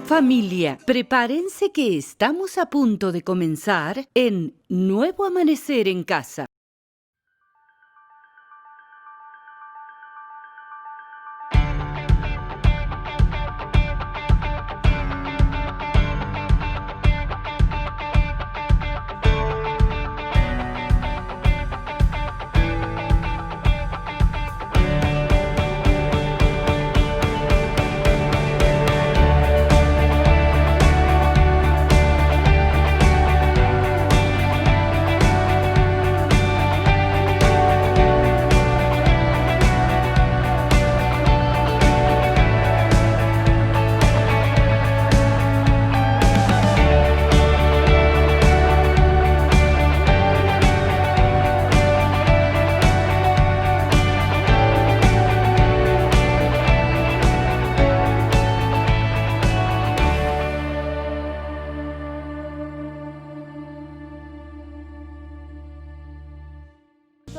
Familia, prepárense que estamos a punto de comenzar en Nuevo Amanecer en Casa.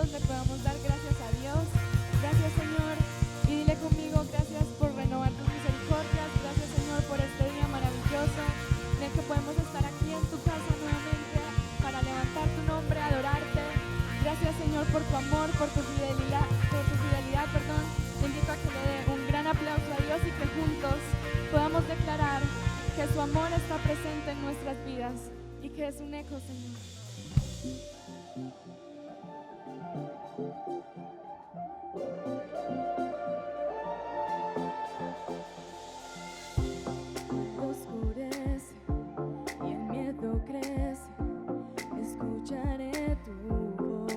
Le podamos dar gracias a Dios. Gracias, Señor, y dile conmigo: gracias por renovar tus misericordias. Gracias, Señor, por este día maravilloso en el que podemos estar aquí en tu casa nuevamente para levantar tu nombre, adorarte. Gracias, Señor, por tu amor, por tu fidelidad, perdón. Te invito a que le dé un gran aplauso a Dios y que juntos podamos declarar que su amor está presente en nuestras vidas y que es un eco, Señor. Oscurece y el miedo crece, escucharé tu voz.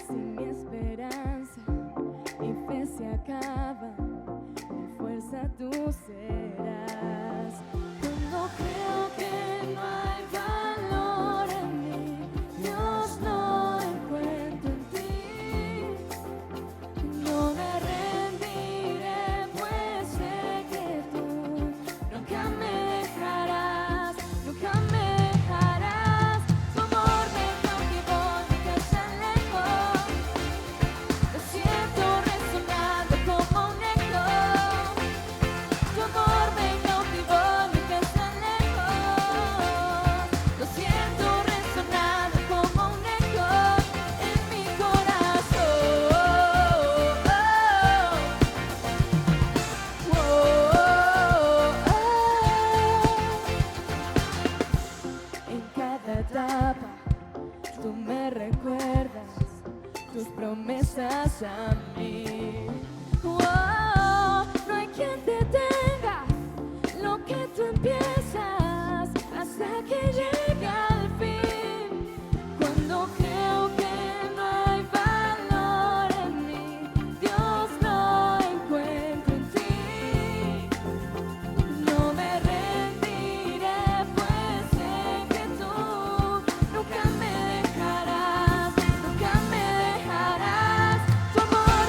Si mi esperanza y fe se acaban, mi fuerza tú serás. Cuando creo que no hay valor en mí, Dios, no encuentro en ti. No me rendiré, pues sé que tú nunca me dejarás, nunca me dejarás. Tu amor me cautivó, nunca se alejó. Lo siento resonando como un eco. Tu amor me cautivó, nunca se alejó. Lo siento resonando como un eco en mi corazón. En cada etapa tú me recuerdas tus promesas a mí. No hay quien detenga lo que tú empiezas hasta que llegue al fin. Cuando creo que no hay valor en mí, Dios, no encuentro en ti. No me rendiré, pues sé que tú nunca me dejarás, nunca me dejarás. Tu amor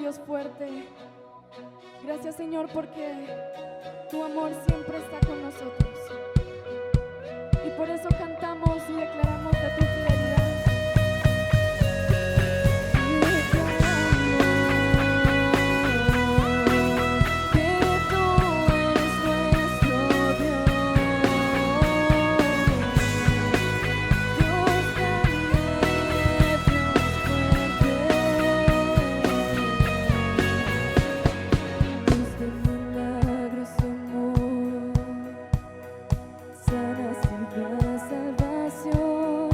Dios fuerte. Gracias, Señor, porque tu amor siempre está con nosotros. Y por eso cantamos y declaramos de tu fidelidad. Salvación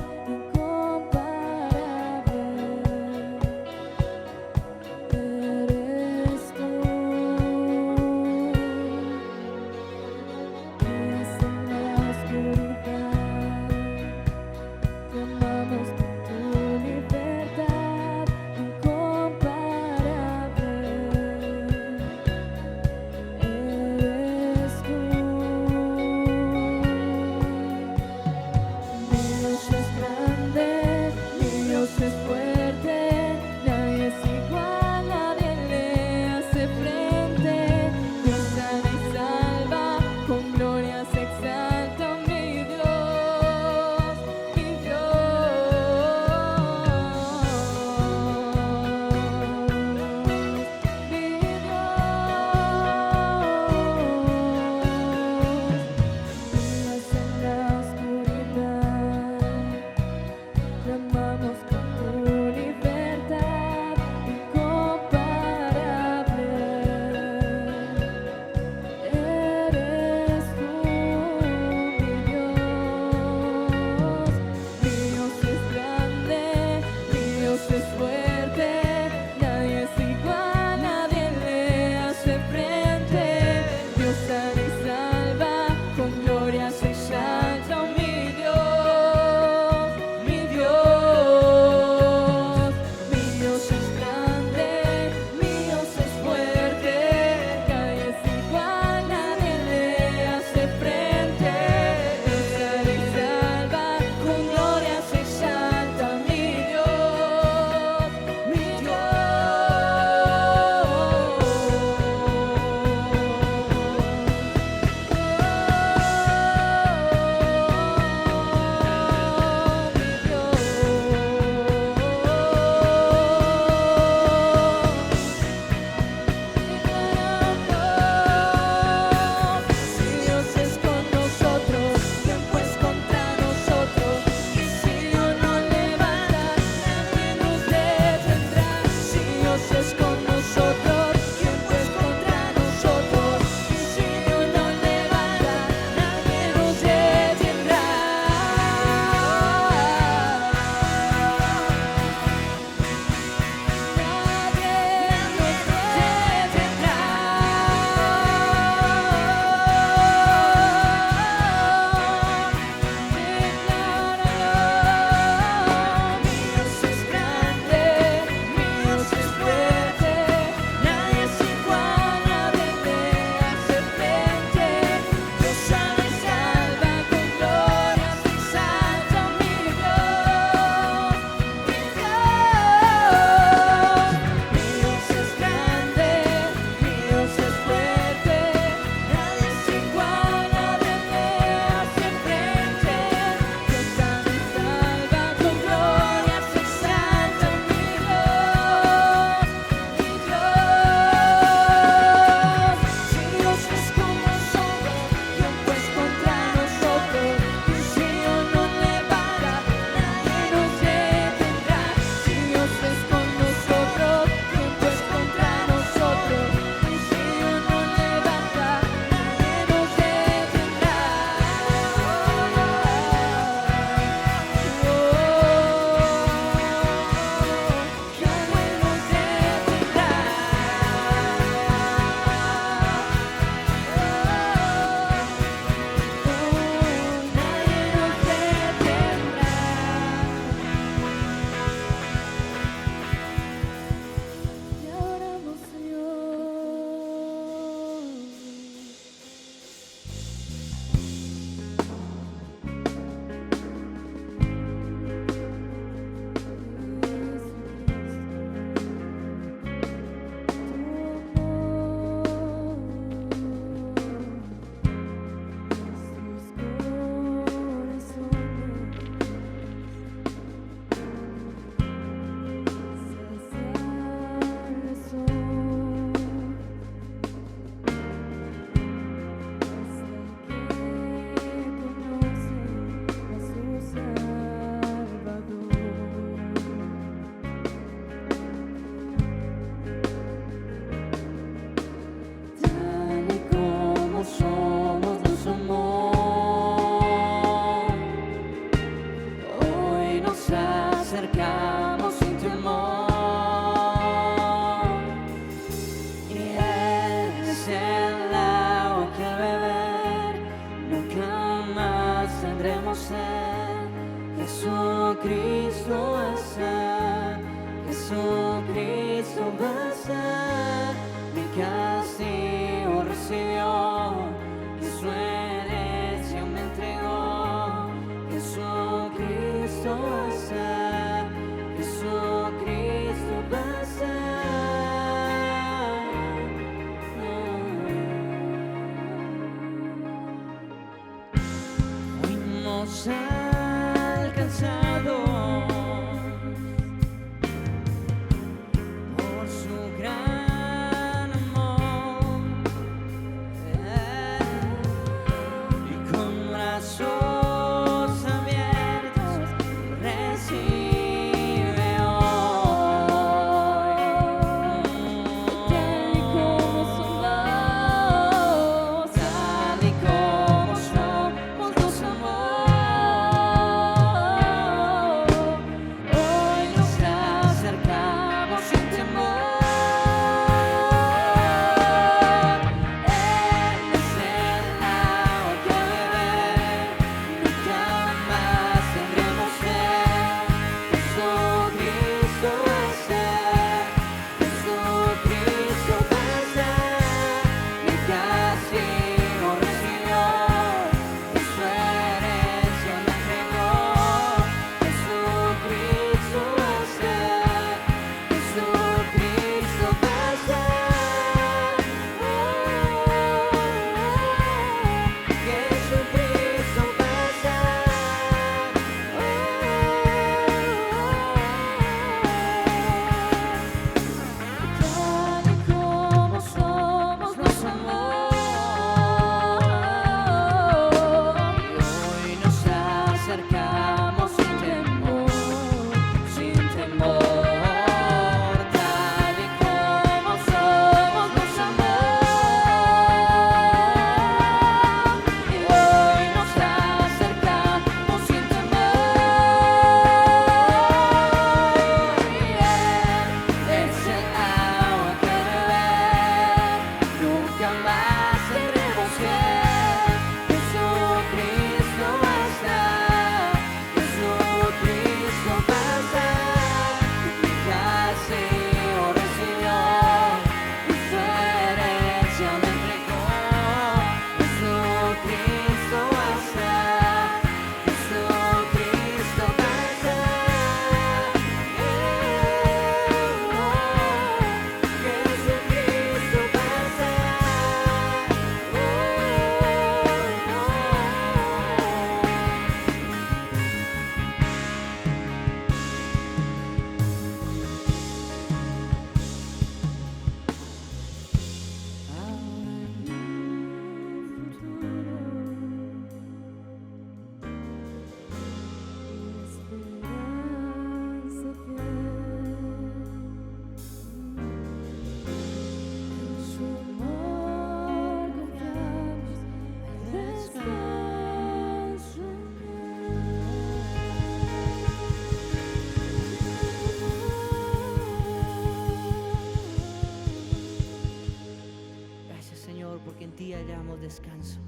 Señor, porque en ti hallamos descanso.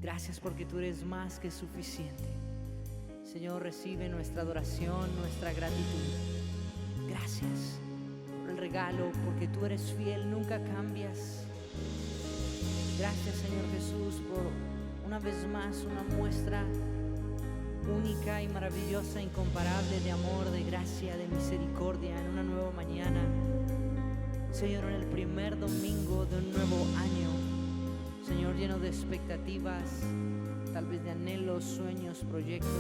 Gracias porque tú eres más que suficiente. Señor, recibe nuestra adoración, nuestra gratitud. Gracias por el regalo, porque tú eres fiel, nunca cambias. Gracias, Señor Jesús, por una vez más una muestra única y maravillosa, incomparable de amor, de gracia, de misericordia en una nueva mañana. Señor, en el primer domingo de un nuevo año, Señor, lleno de expectativas, tal vez de anhelos, sueños, proyectos,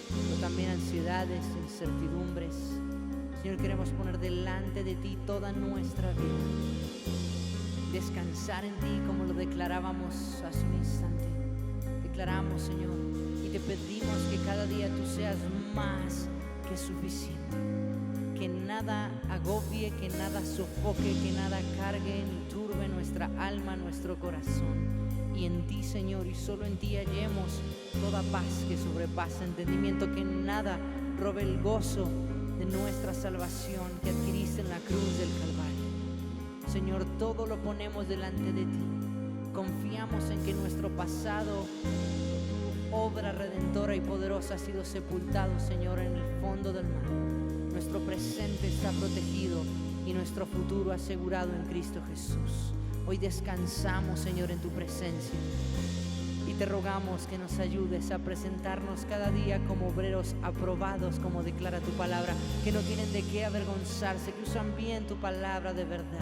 pero también ansiedades, incertidumbres. Señor, queremos poner delante de ti toda nuestra vida, descansar en ti como lo declarábamos hace un instante. Declaramos, Señor, y te pedimos que cada día tú seas más que suficiente, que nada agobie, que nada sofoque, que nada cargue ni turbe nuestra alma, nuestro corazón. Y en ti, Señor, y solo en ti hallemos toda paz que sobrepasa entendimiento, que nada robe el gozo de nuestra salvación que adquiriste en la cruz del Calvario. Señor, todo lo ponemos delante de ti. Confiamos en que nuestro pasado, tu obra redentora y poderosa, ha sido sepultado, Señor, en el fondo del mar. Nuestro presente está protegido y nuestro futuro asegurado en Cristo Jesús. Hoy descansamos, Señor, en tu presencia y te rogamos que nos ayudes a presentarnos cada día como obreros aprobados, como declara tu palabra, que no tienen de qué avergonzarse, que usan bien tu palabra de verdad.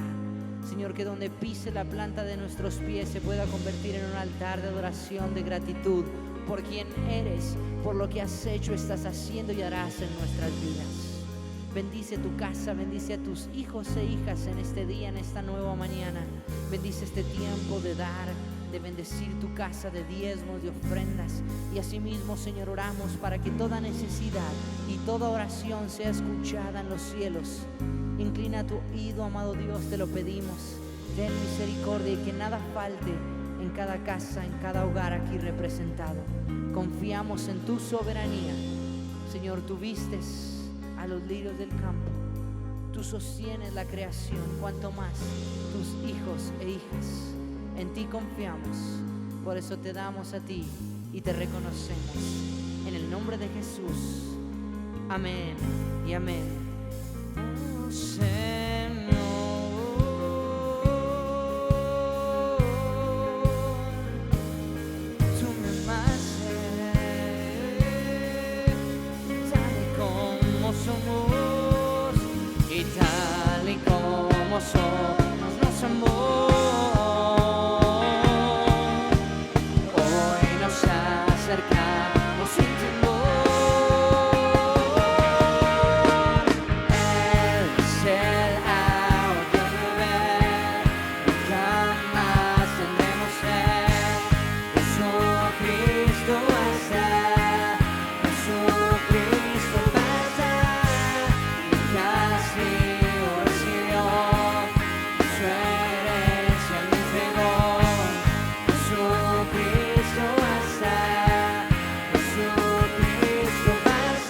Señor, que donde pise la planta de nuestros pies se pueda convertir en un altar de adoración, de gratitud por quien eres, por lo que has hecho, estás haciendo y harás en nuestras vidas. Bendice tu casa, bendice a tus hijos e hijas en este día, en esta nueva mañana. Bendice este tiempo de dar, de bendecir tu casa, de diezmos, de ofrendas. Y asimismo, Señor, oramos para que toda necesidad y toda oración sea escuchada en los cielos. Inclina tu oído, amado Dios, te lo pedimos. Ten misericordia y que nada falte en cada casa, en cada hogar aquí representado. Confiamos en tu soberanía. Señor, tú vistes a los lirios del campo, tú sostienes la creación, cuanto más tus hijos e hijas. En ti confiamos, por eso te damos a ti y te reconocemos. En el nombre de Jesús, amén y amén. Oh, Señor, tú me amas tal y como somos, y tal y como somos nos amó. Hoy nos acercamos sin temor. Él es el agua de beber, y jamás tendremos sed. Jesucristo basta, Jesucristo basta. Mi castigo recibió, su herencia me entregó. Jesucristo basta, Jesucristo basta.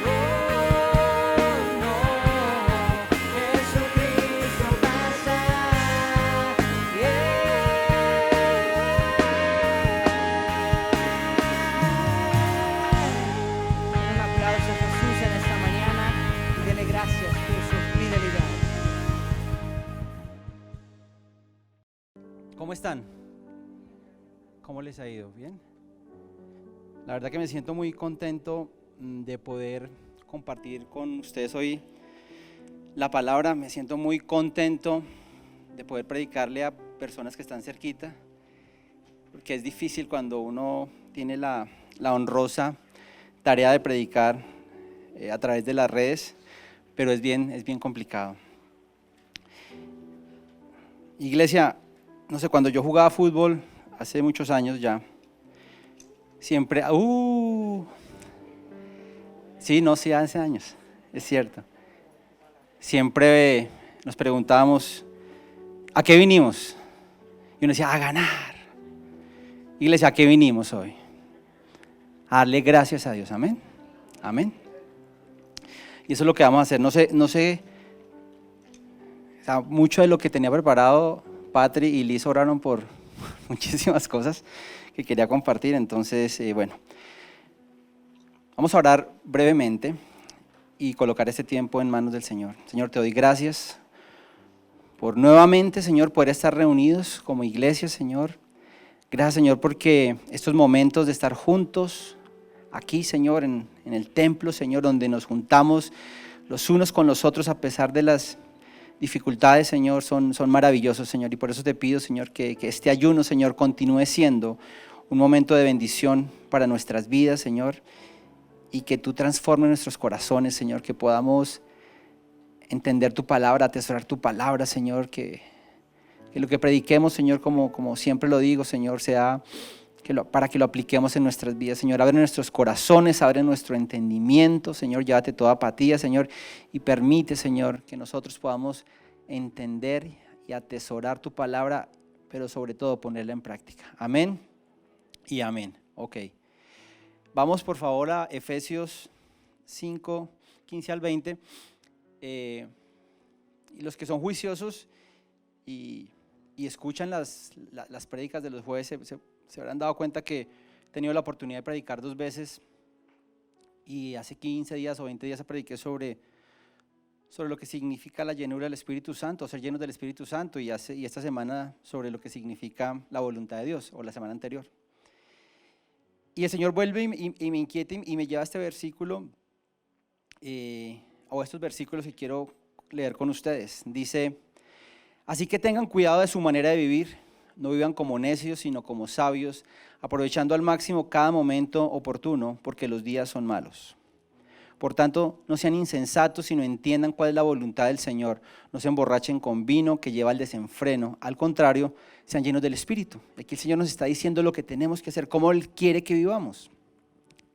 Oh, no, Jesucristo basta. Un aplauso a Jesús en esta mañana. Dele gracias por su fidelidad. ¿Cómo están? ¿Cómo les ha ido? ¿Bien? La verdad que me siento muy contento de poder compartir con ustedes hoy la palabra. Me siento muy contento de poder predicarle a personas que están cerquita, porque es difícil cuando uno tiene la honrosa tarea de predicar a través de las redes, pero es bien complicado. Iglesia, no sé, cuando yo jugaba fútbol hace muchos años ya, siempre, sí, hace años, es cierto. Siempre nos preguntábamos, ¿a qué vinimos? Y uno decía, a ganar. Iglesia, ¿a qué vinimos hoy? A darle gracias a Dios, amén, amén. Y eso es lo que vamos a hacer. No sé, o sea, mucho de lo que tenía preparado Patri y Liz oraron por muchísimas cosas que quería compartir, entonces, bueno, vamos a orar brevemente y colocar este tiempo en manos del Señor. Señor, te doy gracias por nuevamente, Señor, poder estar reunidos como iglesia, Señor. Gracias, Señor, porque estos momentos de estar juntos aquí, Señor, en el templo, Señor, donde nos juntamos los unos con los otros a pesar de las dificultades, Señor, son maravillosos, Señor. Y por eso te pido, Señor, que este ayuno, Señor, continúe siendo un momento de bendición para nuestras vidas, Señor, y que tú transformes nuestros corazones, Señor, que podamos entender tu palabra, atesorar tu palabra, Señor, que lo que prediquemos, Señor, como siempre lo digo, Señor, sea para que lo apliquemos en nuestras vidas, Señor. Abre nuestros corazones, abre nuestro entendimiento, Señor, llévate toda apatía, Señor, y permite, Señor, que nosotros podamos entender y atesorar tu palabra, pero sobre todo ponerla en práctica. Amén y amén. Ok. Vamos por favor a Efesios 5, 15 al 20. Y los que son juiciosos y escuchan las prédicas de los jueves se habrán dado cuenta que he tenido la oportunidad de predicar 2 veces, y hace 15 días o 20 días prediqué sobre lo que significa la llenura del Espíritu Santo, ser llenos del Espíritu Santo, y esta semana sobre lo que significa la voluntad de Dios, o la semana anterior. Y el Señor vuelve y me inquieta y me lleva a este versículo, o estos versículos que quiero leer con ustedes. Dice: así que tengan cuidado de su manera de vivir, no vivan como necios, sino como sabios, aprovechando al máximo cada momento oportuno, porque los días son malos. Por tanto, no sean insensatos, sino entiendan cuál es la voluntad del Señor. No se emborrachen con vino que lleva al desenfreno. Al contrario, sean llenos del Espíritu. Aquí el Señor nos está diciendo lo que tenemos que hacer, cómo Él quiere que vivamos.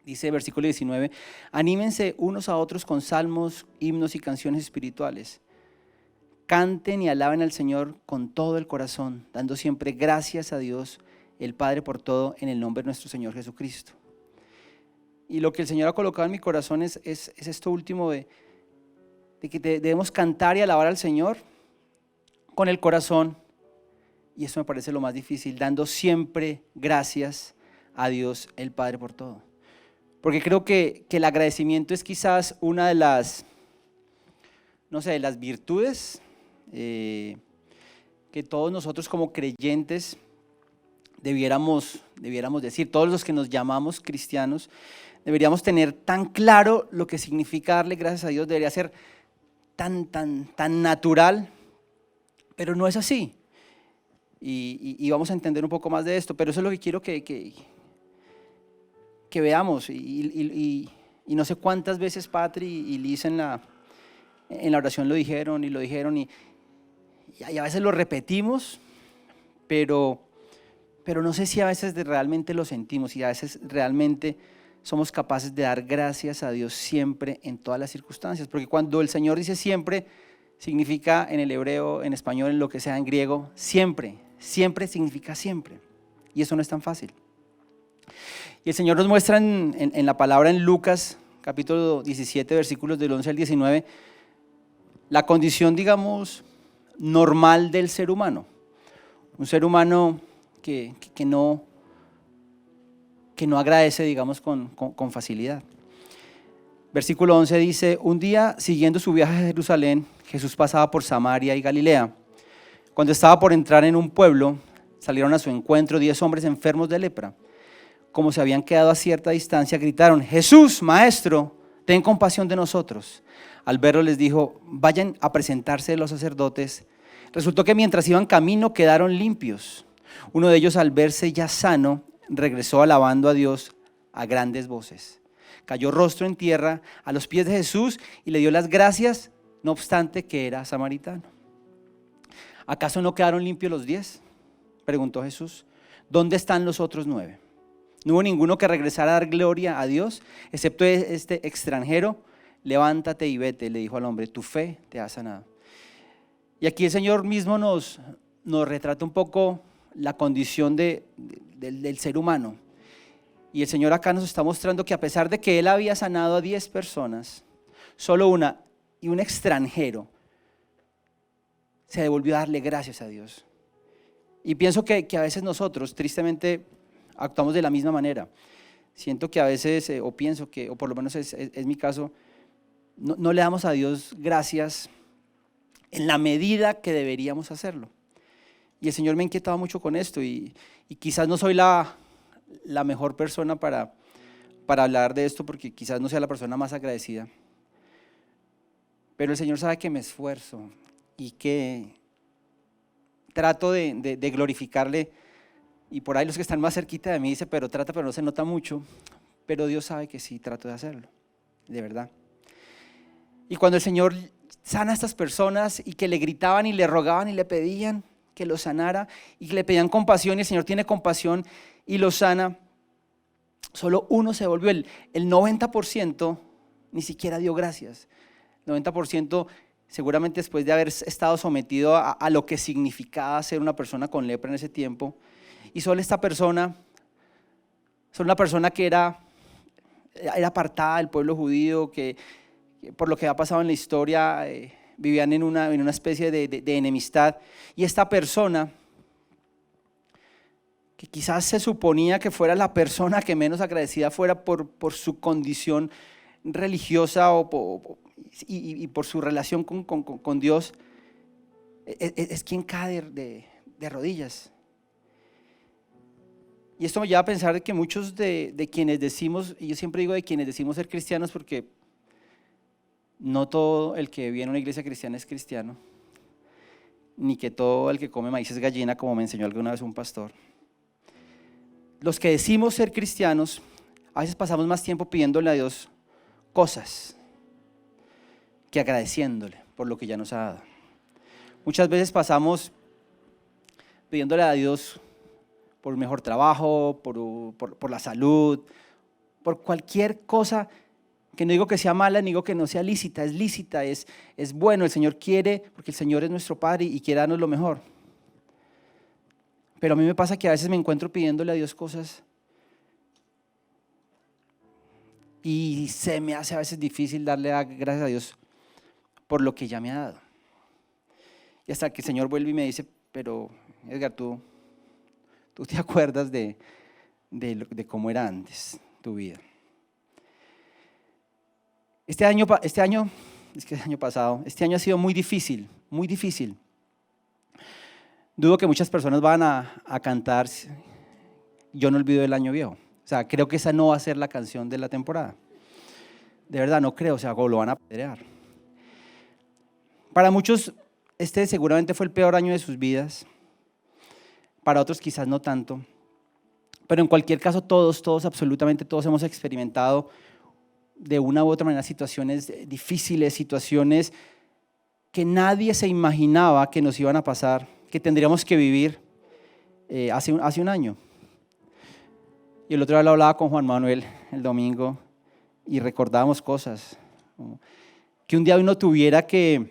Dice versículo 19, anímense unos a otros con salmos, himnos y canciones espirituales. Canten y alaben al Señor con todo el corazón, dando siempre gracias a Dios, el Padre, por todo, en el nombre de nuestro Señor Jesucristo. Y lo que el Señor ha colocado en mi corazón es esto último de que debemos cantar y alabar al Señor con el corazón, y eso me parece lo más difícil, dando siempre gracias a Dios, el Padre, por todo. Porque creo que el agradecimiento es quizás una de las, de las virtudes que todos nosotros como creyentes debiéramos decir. Todos los que nos llamamos cristianos deberíamos tener tan claro lo que significa darle gracias a Dios. Debería ser tan natural, pero no es así. Y vamos a entender un poco más de esto, pero eso es lo que quiero que veamos. Y no sé cuántas veces Patri y Liz en la oración lo dijeron, y a veces lo repetimos, pero no sé si a veces realmente lo sentimos, y a veces realmente somos capaces de dar gracias a Dios siempre, en todas las circunstancias. Porque cuando el Señor dice siempre, significa en el hebreo, en español, en lo que sea, en griego, siempre significa siempre, y eso no es tan fácil. Y el Señor nos muestra en la palabra en Lucas capítulo 17, versículos del 11 al 19, la condición, digamos, normal del ser humano. Un ser humano que no agradece, digamos, con facilidad. Versículo 11 dice: un día, siguiendo su viaje a Jerusalén, Jesús pasaba por Samaria y Galilea. Cuando estaba por entrar en un pueblo, salieron a su encuentro 10 hombres enfermos de lepra. Como se habían quedado a cierta distancia, gritaron: Jesús, Maestro, ten compasión de nosotros. Al verlo les dijo: vayan a presentarse los sacerdotes. Resultó que mientras iban camino quedaron limpios. Uno de ellos, al verse ya sano, regresó alabando a Dios a grandes voces. Cayó rostro en tierra a los pies de Jesús y le dio las gracias, no obstante que era samaritano. ¿Acaso no quedaron limpios los 10? Preguntó Jesús. ¿Dónde están los otros 9? No hubo ninguno que regresara a dar gloria a Dios, excepto este extranjero. Levántate y vete, le dijo al hombre, tu fe te ha sanado. Y aquí el Señor mismo nos retrata un poco la condición del ser humano. Y el Señor acá nos está mostrando que a pesar de que Él había sanado a 10 personas, solo una, y un extranjero, se devolvió a darle gracias a Dios. Y pienso que a veces nosotros, tristemente, actuamos de la misma manera. Siento que a veces, o pienso que, o por lo menos es mi caso, no le damos a Dios gracias en la medida que deberíamos hacerlo. Y el Señor me ha inquietado mucho con esto y quizás no soy la mejor persona para hablar de esto porque quizás no sea la persona más agradecida. Pero el Señor sabe que me esfuerzo y que trato de glorificarle. Y por ahí los que están más cerquita de mí dicen, pero no se nota mucho. Pero Dios sabe que sí, trato de hacerlo, de verdad. Y cuando el Señor sana a estas personas y que le gritaban y le rogaban y le pedían que lo sanara y que le pedían compasión y el Señor tiene compasión y lo sana, solo uno se volvió. El 90% ni siquiera dio gracias. El 90% seguramente después de haber estado sometido a lo que significaba ser una persona con lepra en ese tiempo. Y solo esta persona, solo una persona que era apartada del pueblo judío, que por lo que ha pasado en la historia, vivían en una especie de enemistad. Y esta persona, que quizás se suponía que fuera la persona que menos agradecida fuera por su condición religiosa y por su relación con Dios, es quien cae de rodillas. Y esto me lleva a pensar que muchos de quienes decimos, y yo siempre digo de quienes decimos ser cristianos porque no todo el que viene a una iglesia cristiana es cristiano, ni que todo el que come maíz es gallina, como me enseñó alguna vez un pastor. Los que decimos ser cristianos, a veces pasamos más tiempo pidiéndole a Dios cosas que agradeciéndole por lo que ya nos ha dado. Muchas veces pasamos pidiéndole a Dios por un mejor trabajo, por la salud, por cualquier cosa que no digo que sea mala, ni digo que no sea lícita, es bueno, el Señor quiere, porque el Señor es nuestro Padre y quiere darnos lo mejor. Pero a mí me pasa que a veces me encuentro pidiéndole a Dios cosas y se me hace a veces difícil darle gracias a Dios por lo que ya me ha dado. Y hasta que el Señor vuelve y me dice, pero Edgar, tú te acuerdas de cómo era antes tu vida. Este año ha sido muy difícil, muy difícil. Dudo que muchas personas van a cantar Yo no olvido el año viejo. O sea, creo que esa no va a ser la canción de la temporada. De verdad, no creo, o sea, lo van a apedrear. Para muchos, este seguramente fue el peor año de sus vidas. Para otros quizás no tanto. Pero en cualquier caso, todos, absolutamente todos hemos experimentado de una u otra manera situaciones difíciles, situaciones que nadie se imaginaba que nos iban a pasar, que tendríamos que vivir hace un año. Y el otro día lo hablaba con Juan Manuel el domingo y recordábamos cosas. Que un día uno tuviera que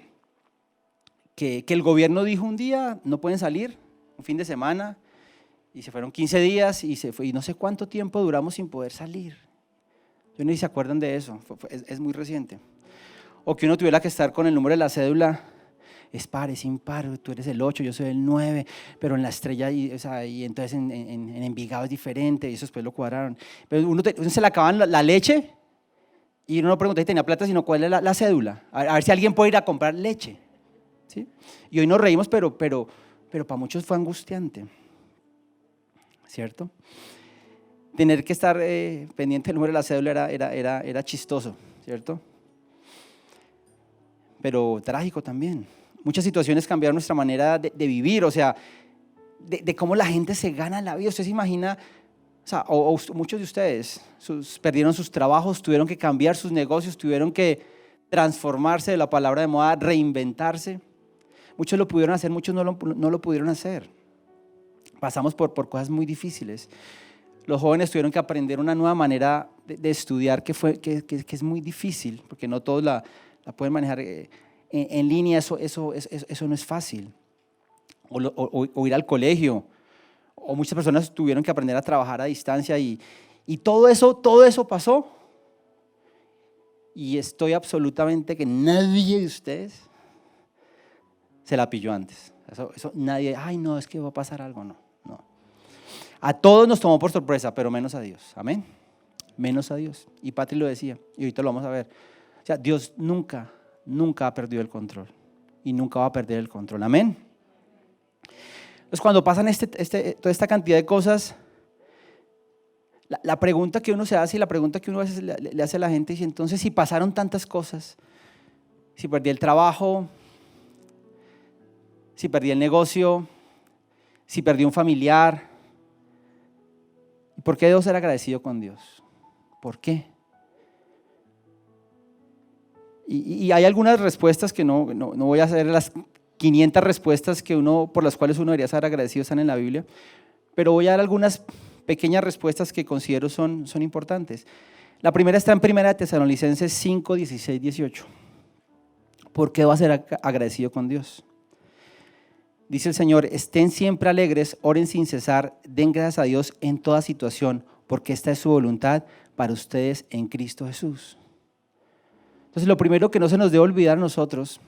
el gobierno dijo un día no pueden salir, un fin de semana, y se fueron 15 días y no sé cuánto tiempo duramos sin poder salir. Yo no sé si se acuerdan de eso, es muy reciente. O que uno tuviera que estar con el número de la cédula, es par, es impar, tú eres el 8, yo soy el 9, pero en la estrella, y entonces en Envigado es diferente, y eso después lo cuadraron. Pero uno se le acaban la leche y uno no pregunta si tenía plata, sino cuál es la cédula, a ver si alguien puede ir a comprar leche. ¿Sí? Y hoy nos reímos, pero para muchos fue angustiante, ¿cierto? Tener que estar pendiente del número de la cédula era chistoso, ¿cierto? Pero trágico también. Muchas situaciones cambiaron nuestra manera de vivir, o sea, de cómo la gente se gana la vida. Usted se imagina, o muchos de ustedes perdieron sus trabajos, tuvieron que cambiar sus negocios, tuvieron que transformarse, de la palabra de moda, reinventarse. Muchos lo pudieron hacer, muchos no lo pudieron hacer. Pasamos por cosas muy difíciles. Los jóvenes tuvieron que aprender una nueva manera de estudiar que es muy difícil, porque no todos la pueden manejar en línea, eso no es fácil. O ir al colegio, o muchas personas tuvieron que aprender a trabajar a distancia y todo eso pasó. Y estoy absolutamente que nadie de ustedes se la pilló antes. Eso nadie, ay no, es que va a pasar algo, no. A todos nos tomó por sorpresa, pero menos a Dios, amén. Menos a Dios. Y Patri lo decía, y ahorita lo vamos a ver. O sea, Dios nunca ha perdido el control y nunca va a perder el control, amén. Entonces cuando pasan toda esta cantidad de cosas, la pregunta que uno se hace y la pregunta que uno a veces le hace a la gente es, entonces si pasaron tantas cosas, si perdí el trabajo, si perdí el negocio, si perdí un familiar, ¿por qué debo ser agradecido con Dios? ¿Por qué? Y hay algunas respuestas que no voy a hacer las 500 respuestas por las cuales uno debería ser agradecido, están en la Biblia, pero voy a dar algunas pequeñas respuestas que considero son importantes. La primera está en 1 Tesalonicenses 5, 16, 18. ¿Por qué debo ser agradecido con Dios? Dice el Señor, estén siempre alegres, oren sin cesar, den gracias a Dios en toda situación, porque esta es su voluntad para ustedes en Cristo Jesús. Entonces lo primero que no se nos debe olvidar a nosotros,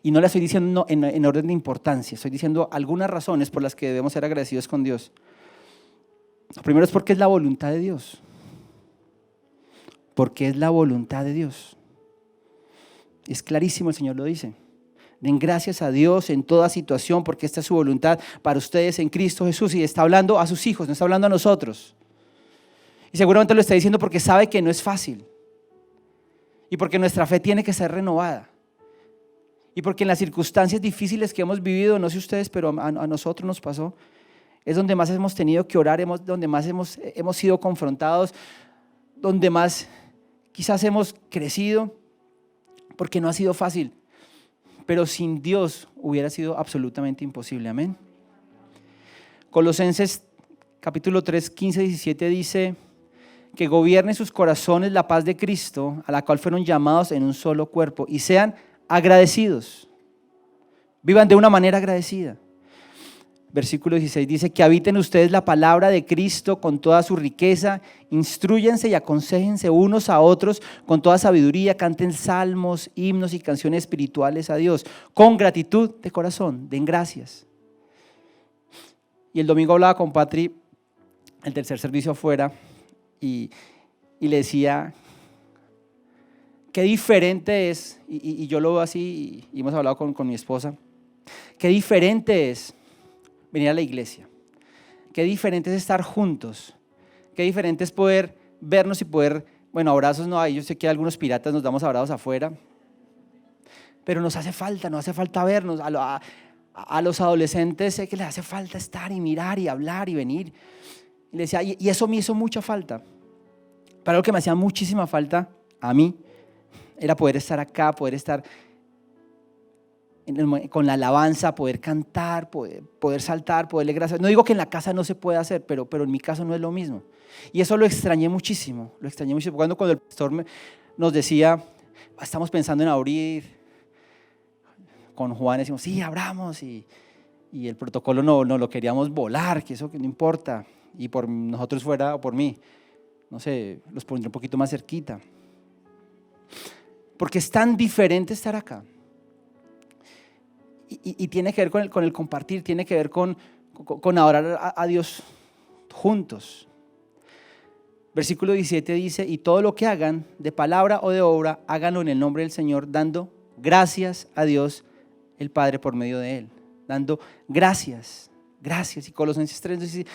y no le estoy diciendo en orden de importancia, estoy diciendo algunas razones por las que debemos ser agradecidos con Dios. Lo primero es porque es la voluntad de Dios. Porque es la voluntad de Dios. Es clarísimo, el Señor lo dice. Den gracias a Dios en toda situación porque esta es su voluntad para ustedes en Cristo Jesús. Y está hablando a sus hijos, no está hablando a nosotros. Y seguramente lo está diciendo porque sabe que no es fácil. Y porque nuestra fe tiene que ser renovada. Y porque en las circunstancias difíciles que hemos vivido, no sé ustedes, pero a nosotros nos pasó, es donde más hemos tenido que orar, donde más hemos sido confrontados, donde más quizás hemos crecido, porque no ha sido fácil. Pero sin Dios hubiera sido absolutamente imposible, amén. Colosenses capítulo 3, 15, 17 dice que gobierne sus corazones la paz de Cristo, a la cual fueron llamados en un solo cuerpo, y sean agradecidos, vivan de una manera agradecida. Versículo 16 dice que habiten ustedes la palabra de Cristo con toda su riqueza, instrúyense y aconséjense unos a otros con toda sabiduría, canten salmos, himnos y canciones espirituales a Dios, con gratitud de corazón, den gracias. Y el domingo hablaba con Patri, el tercer servicio afuera, y le decía, qué diferente es, y yo lo veo así, y hemos hablado con mi esposa, qué diferente es venir a la iglesia, qué diferente es estar juntos, qué diferente es poder vernos y poder, bueno, abrazos no hay, yo sé que algunos piratas nos damos abrazos afuera, pero nos hace falta vernos, a los adolescentes sé que les hace falta estar y mirar y hablar y venir, y le decía, y eso me hizo mucha falta, pero algo que me hacía muchísima falta a mí, era poder estar acá, poder estar con la alabanza, poder cantar, poder saltar, poderle gracias. No digo que en la casa no se pueda hacer, pero en mi caso no es lo mismo. Y eso lo extrañé muchísimo. Cuando el pastor nos decía, estamos pensando en abrir, con Juan decimos, sí, abramos, y el protocolo no lo queríamos volar, que eso que no importa, y por nosotros fuera o por mí, no sé, los pondré un poquito más cerquita. Porque es tan diferente estar acá. Y tiene que ver con el compartir, tiene que ver con adorar a Dios juntos. Versículo 17 dice, y todo lo que hagan, de palabra o de obra, háganlo en el nombre del Señor, dando gracias a Dios el Padre por medio de Él. Dando gracias. Y Colosenses 3 dice,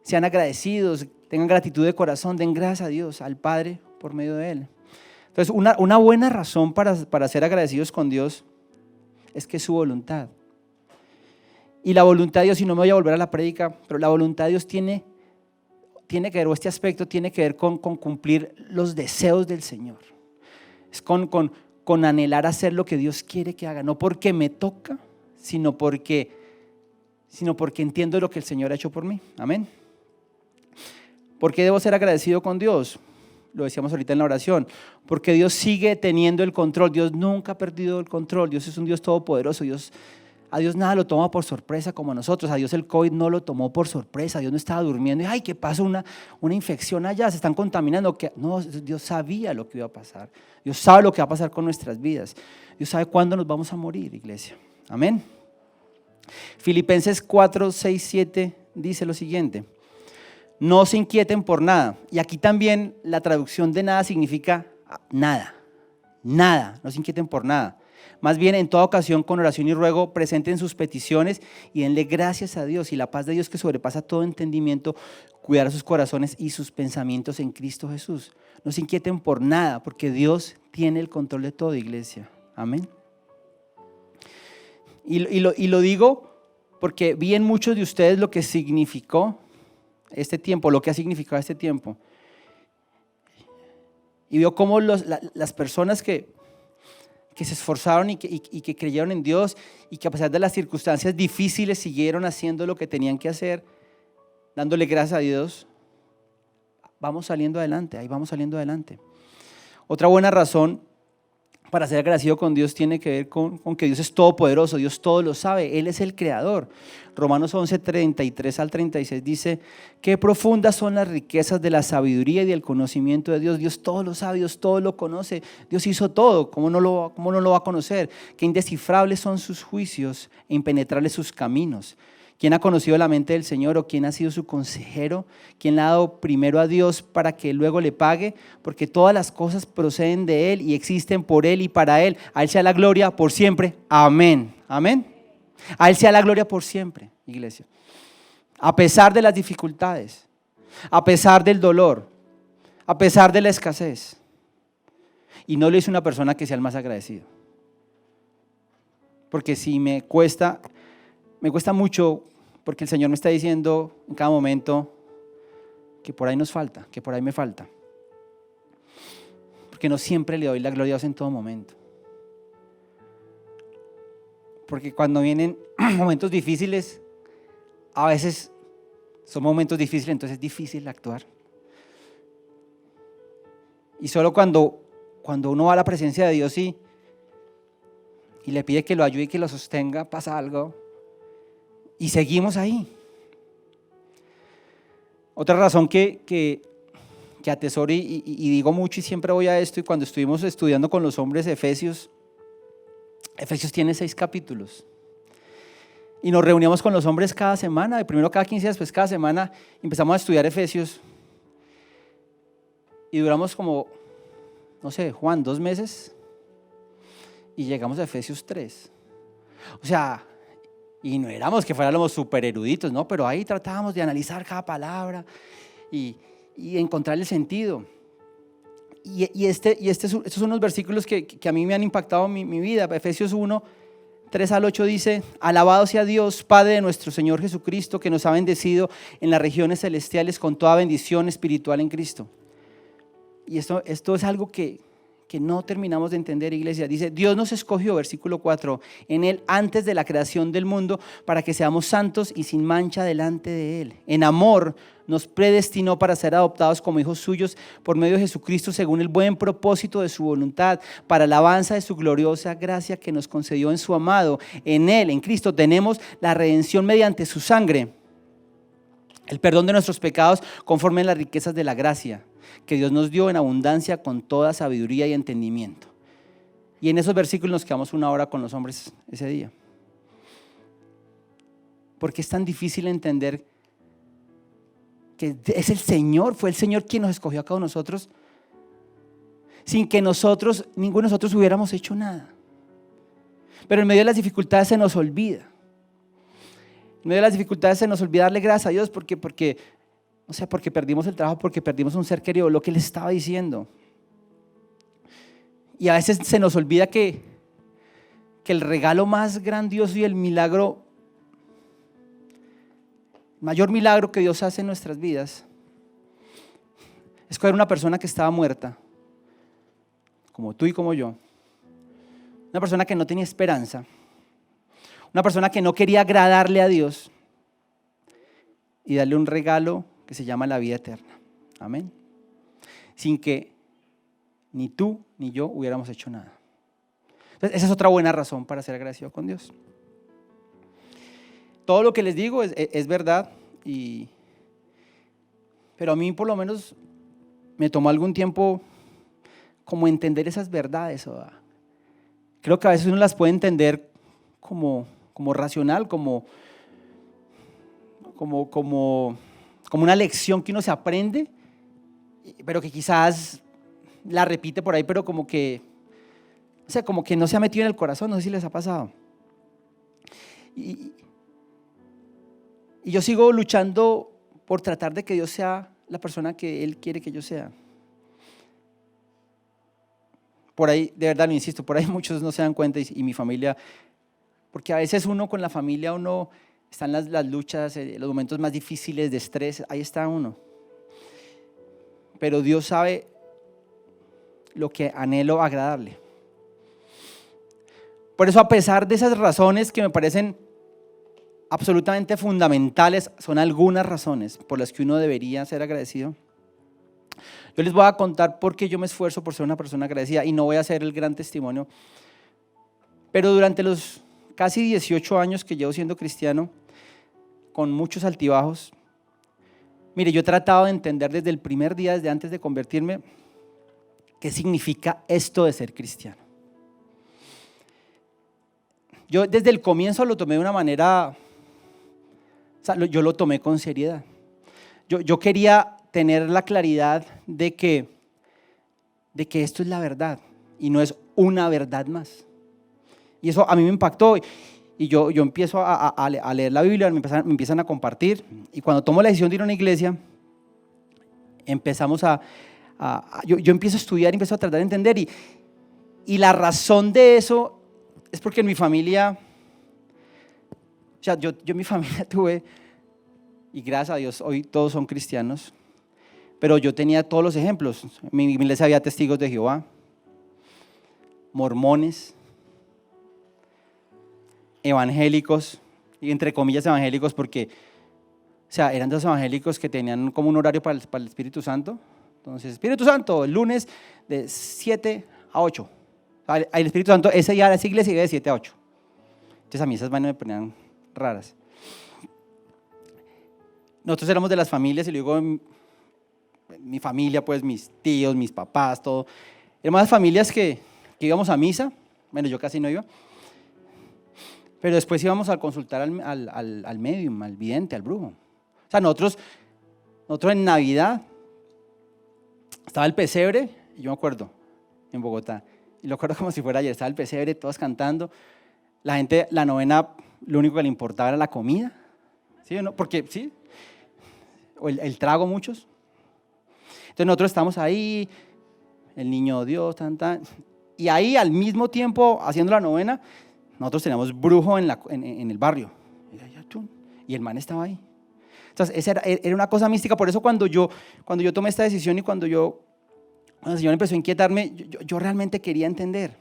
sean agradecidos, tengan gratitud de corazón, den gracias a Dios, al Padre por medio de Él. Entonces, una buena razón para ser agradecidos con Dios es que es su voluntad. Y la voluntad de Dios, y no me voy a volver a la prédica, pero la voluntad de Dios tiene que ver, o este aspecto tiene que ver con cumplir los deseos del Señor. Es con anhelar hacer lo que Dios quiere que haga, no porque me toca, sino porque entiendo lo que el Señor ha hecho por mí. Amén. ¿Por qué debo ser agradecido con Dios? Lo decíamos ahorita en la oración, porque Dios sigue teniendo el control, Dios nunca ha perdido el control, Dios es un Dios todopoderoso, a Dios nada lo toma por sorpresa como a nosotros, a Dios el COVID no lo tomó por sorpresa, Dios no estaba durmiendo y ay, ¿qué pasa? Una infección allá, se están contaminando, no, Dios sabía lo que iba a pasar, Dios sabe lo que va a pasar con nuestras vidas, Dios sabe cuándo nos vamos a morir, iglesia, amén. Filipenses 4, 6, 7 dice lo siguiente: no se inquieten por nada. Y aquí también la traducción de nada significa nada, nada, no se inquieten por nada. Más bien, en toda ocasión, con oración y ruego, presenten sus peticiones y denle gracias a Dios, y la paz de Dios que sobrepasa todo entendimiento cuidará sus corazones y sus pensamientos en Cristo Jesús. No se inquieten por nada, porque Dios tiene el control de todo, iglesia. Amén. Y lo digo porque vi en muchos de ustedes lo que significó este tiempo, lo que ha significado este tiempo. Y veo cómo las personas que se esforzaron y que creyeron en Dios y que a pesar de las circunstancias difíciles siguieron haciendo lo que tenían que hacer, dándole gracias a Dios, vamos saliendo adelante, ahí vamos saliendo adelante. Otra buena razón para ser agradecido con Dios tiene que ver con que Dios es todopoderoso, Dios todo lo sabe, Él es el creador. Romanos 11, 33 al 36 dice: qué profundas son las riquezas de la sabiduría y del conocimiento de Dios. Dios todo lo sabe, Dios todo lo conoce, Dios hizo todo, ¿cómo no lo va a conocer? Qué indescifrables son sus juicios e impenetrables sus caminos. ¿Quién ha conocido la mente del Señor o quién ha sido su consejero? ¿Quién le ha dado primero a Dios para que luego le pague? Porque todas las cosas proceden de Él y existen por Él y para Él. A Él sea la gloria por siempre. Amén. Amén. A Él sea la gloria por siempre, iglesia. A pesar de las dificultades, a pesar del dolor, a pesar de la escasez. Y no lo hice una persona que sea el más agradecido. Porque si me cuesta mucho, porque el Señor me está diciendo en cada momento que por ahí nos falta, que por ahí me falta. Porque no siempre le doy la gloria a Dios en todo momento. Porque cuando vienen momentos difíciles, a veces son momentos difíciles, entonces es difícil actuar. Y solo cuando uno va a la presencia de Dios y le pide que lo ayude y que lo sostenga, pasa algo. Y seguimos ahí. Otra razón que atesoro y digo mucho y siempre voy a esto, y cuando estuvimos estudiando con los hombres Efesios tiene 6 capítulos. Y nos reuníamos con los hombres cada semana, primero cada 15 días, después cada semana empezamos a estudiar Efesios. Y duramos como, no sé, Juan, 2 meses. Y llegamos a Efesios 3. O sea, y no éramos que fuéramos súper eruditos, ¿no? Pero ahí tratábamos de analizar cada palabra y encontrar el sentido. Estos son unos versículos que a mí me han impactado mi vida. Efesios 1, 3 al 8 dice: alabado sea Dios, Padre de nuestro Señor Jesucristo, que nos ha bendecido en las regiones celestiales con toda bendición espiritual en Cristo. Y esto es algo que no terminamos de entender, iglesia. Dice: Dios nos escogió, versículo 4, en Él antes de la creación del mundo, para que seamos santos y sin mancha delante de Él. En amor nos predestinó para ser adoptados como hijos suyos por medio de Jesucristo, según el buen propósito de su voluntad, para alabanza de su gloriosa gracia que nos concedió en su amado. En Él, en Cristo, tenemos la redención mediante su sangre, el perdón de nuestros pecados conforme a las riquezas de la gracia que Dios nos dio en abundancia con toda sabiduría y entendimiento. Y en esos versículos nos quedamos 1 hora con los hombres ese día. Porque es tan difícil entender que es el Señor, fue el Señor quien nos escogió a cada uno de nosotros, sin que ninguno de nosotros hubiéramos hecho nada. Pero en medio de las dificultades se nos olvida. En medio de las dificultades se nos olvida darle gracias a Dios porque perdimos el trabajo, porque perdimos un ser querido, lo que Él estaba diciendo. Y a veces se nos olvida que el regalo más grandioso y el mayor milagro que Dios hace en nuestras vidas es coger una persona que estaba muerta, como tú y como yo, una persona que no tenía esperanza, una persona que no quería agradarle a Dios, y darle un regalo que se llama la vida eterna. Amén. Sin que ni tú ni yo hubiéramos hecho nada. Entonces, esa es otra buena razón para ser agradecido con Dios. Todo lo que les digo es verdad, pero a mí por lo menos me tomó algún tiempo como entender esas verdades. Creo que a veces uno las puede entender como como racional, como una lección que uno se aprende, pero que quizás la repite por ahí, pero como que no se ha metido en el corazón. No sé si les ha pasado. Y yo sigo luchando por tratar de que Dios sea la persona que Él quiere que yo sea. Por ahí, de verdad lo insisto, por ahí muchos no se dan cuenta, y mi familia, porque a veces uno con la familia, uno están las luchas, los momentos más difíciles de estrés, ahí está uno. Pero Dios sabe lo que anhelo agradarle. Por eso, a pesar de esas razones que me parecen absolutamente fundamentales, son algunas razones por las que uno debería ser agradecido. Yo les voy a contar por qué yo me esfuerzo por ser una persona agradecida, y no voy a hacer el gran testimonio, pero durante los casi 18 años que llevo siendo cristiano, con muchos altibajos, mire, yo he tratado de entender desde el primer día, desde antes de convertirme, qué significa esto de ser cristiano. Yo desde el comienzo lo tomé de una manera, yo lo tomé con seriedad. Yo quería tener la claridad de que esto es la verdad y no es una verdad más. Y eso a mí me impactó, y yo empiezo a leer la Biblia, me empiezan a compartir, y cuando tomo la decisión de ir a una iglesia, yo empiezo a estudiar, empiezo a tratar de entender, y la razón de eso es porque en mi familia, o sea, yo en mi familia tuve, y gracias a Dios hoy todos son cristianos, pero yo tenía todos los ejemplos. En mi iglesia había testigos de Jehová, mormones, evangélicos, y entre comillas evangélicos porque, o sea, eran dos evangélicos que tenían como un horario para el Espíritu Santo. Entonces, Espíritu Santo, el lunes de 7 a 8. El Espíritu Santo ese día a esa iglesia iba de 7 a 8. Entonces a mí esas vainas me ponían raras. Nosotros éramos de las familias, y luego mi familia, pues mis tíos, mis papás, todo. Éramos las familias que íbamos a misa. Bueno, yo casi no iba. Pero después íbamos a consultar al médium, al vidente, al brujo. O sea, nosotros en Navidad estaba el pesebre, y yo me acuerdo, en Bogotá, y lo acuerdo como si fuera ayer, estaba el pesebre, todos cantando. La gente, la novena, lo único que le importaba era la comida. ¿Sí o no? Porque, sí, o el trago muchos. Entonces nosotros estamos ahí, el niño Dios, y ahí al mismo tiempo, haciendo la novena, nosotros teníamos brujo en el barrio, y el man estaba ahí. Entonces esa era una cosa mística. Por eso cuando yo tomé esta decisión, y cuando el Señor empezó a inquietarme, yo realmente quería entender.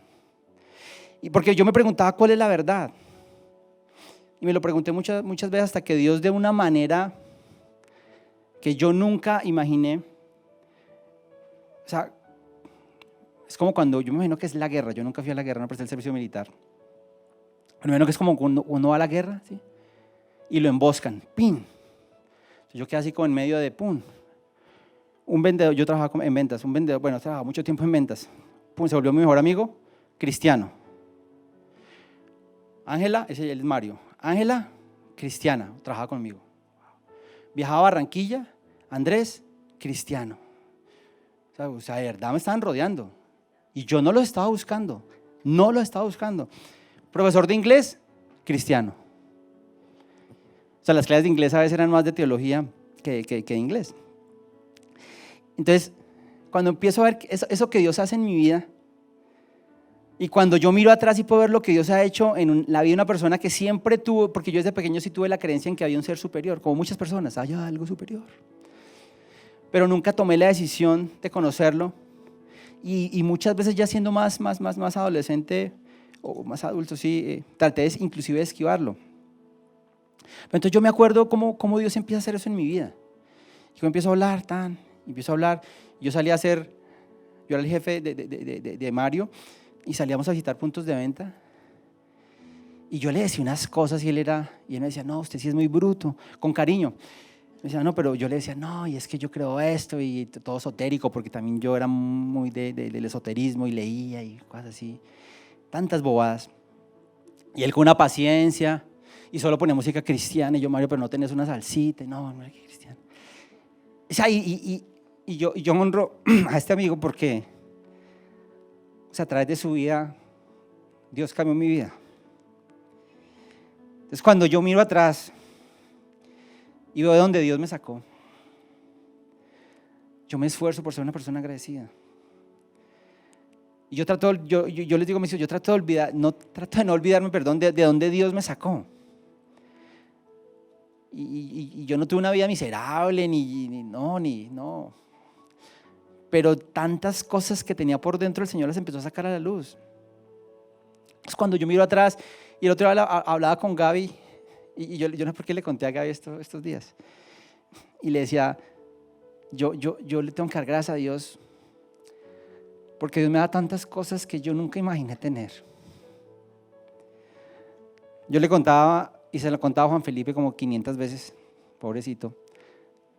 Y porque yo me preguntaba cuál es la verdad. Y me lo pregunté muchas veces, hasta que Dios, de una manera que yo nunca imaginé, o sea, es como cuando, yo me imagino que es la guerra. Yo nunca fui a la guerra, no presté el servicio militar. Pero me imagino que es como cuando uno va a la guerra, ¿sí? Y lo emboscan, ¡pin! Yo quedé así como en medio de ¡pum! Un vendedor, yo trabajaba en ventas, trabajaba mucho tiempo en ventas. ¡Pum! Se volvió mi mejor amigo, cristiano. Ángela, ese es Mario. Ángela, cristiana, trabajaba conmigo. Viajaba a Barranquilla, Andrés, cristiano. O sea, de verdad me estaban rodeando. Y yo no los estaba buscando. Profesor de inglés, cristiano. O sea, las clases de inglés a veces eran más de teología que de inglés. Entonces, cuando empiezo a ver eso que Dios hace en mi vida, y cuando yo miro atrás y puedo ver lo que Dios ha hecho en la vida de una persona que siempre tuvo, porque yo desde pequeño sí tuve la creencia en que había un ser superior, como muchas personas, hay algo superior. Pero nunca tomé la decisión de conocerlo, y muchas veces ya siendo más adolescente o más adulto, sí, traté inclusive de esquivarlo. Pero entonces yo me acuerdo cómo Dios empieza a hacer eso en mi vida. Yo empiezo a hablar, yo salía a hacer, yo era el jefe de Mario, y salíamos a visitar puntos de venta, y yo le decía unas cosas, y él me decía, no, usted sí es muy bruto, con cariño. Me decía, no, pero yo le decía, no, y es que yo creo esto, y todo esotérico, porque también yo era muy del esoterismo, y leía y cosas así, tantas bobadas. Y él con una paciencia, y solo ponía música cristiana. Y yo, Mario, pero no tenés una salsita. No, no es cristiana. O sea, y yo honro a este amigo porque, o sea, a través de su vida, Dios cambió mi vida. Entonces, cuando yo miro atrás y veo de dónde Dios me sacó, yo me esfuerzo por ser una persona agradecida. Y yo les digo a mis hijos, yo trato de no olvidarme, perdón, de dónde Dios me sacó. Y yo no tuve una vida miserable, no. Pero tantas cosas que tenía por dentro, el Señor las empezó a sacar a la luz. Entonces, cuando yo miro atrás, y el otro día hablaba con Gaby, y yo no sé por qué le conté a Gaby estos días, y le decía, yo le tengo que dar gracias a Dios, porque Dios me da tantas cosas que yo nunca imaginé tener. Yo le contaba, y se lo contaba a Juan Felipe como 500 veces, pobrecito,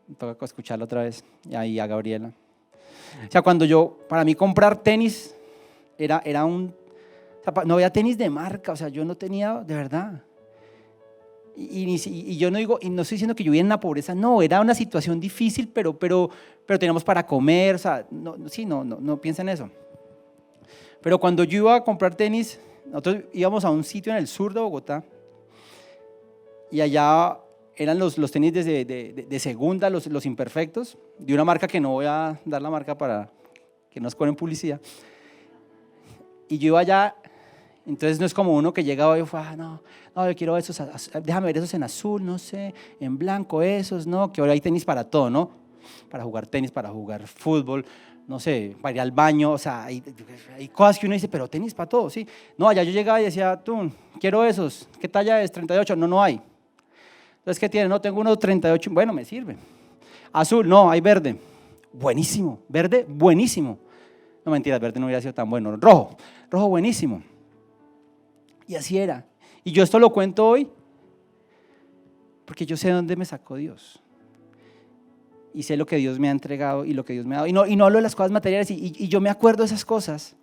me toca escucharlo otra vez, y ahí a Gabriela. O sea, para mí comprar tenis era no había tenis de marca, o sea, yo no tenía, de verdad. Y yo no digo, y no estoy diciendo que yo vivía en la pobreza, no, era una situación difícil, pero teníamos para comer, o sea, no piensa en eso. Pero cuando yo iba a comprar tenis, nosotros íbamos a un sitio en el sur de Bogotá, y allá eran los tenis de segunda, los imperfectos, de una marca que no voy a dar la marca para que no nos ponen publicidad. Y yo iba allá, entonces no es como uno que llegaba y yo, no, yo quiero esos, déjame ver esos en azul, no sé, en blanco esos, no, que ahora hay tenis para todo, ¿no? Para jugar tenis, para jugar fútbol, no sé, para ir al baño, o sea, hay cosas que uno dice, pero tenis para todo, sí. No, allá yo llegaba y decía, tú, quiero esos, ¿qué talla es? 38, no hay. Entonces, ¿qué tiene? No, tengo uno 38, bueno, me sirve. Azul, no, hay verde, buenísimo, verde, buenísimo. No, mentiras, verde no hubiera sido tan bueno. Rojo, buenísimo. Y así era. Y yo esto lo cuento hoy porque yo sé de dónde me sacó Dios. Y sé lo que Dios me ha entregado y lo que Dios me ha dado. Y no hablo de las cosas materiales. Y yo me acuerdo de esas cosas.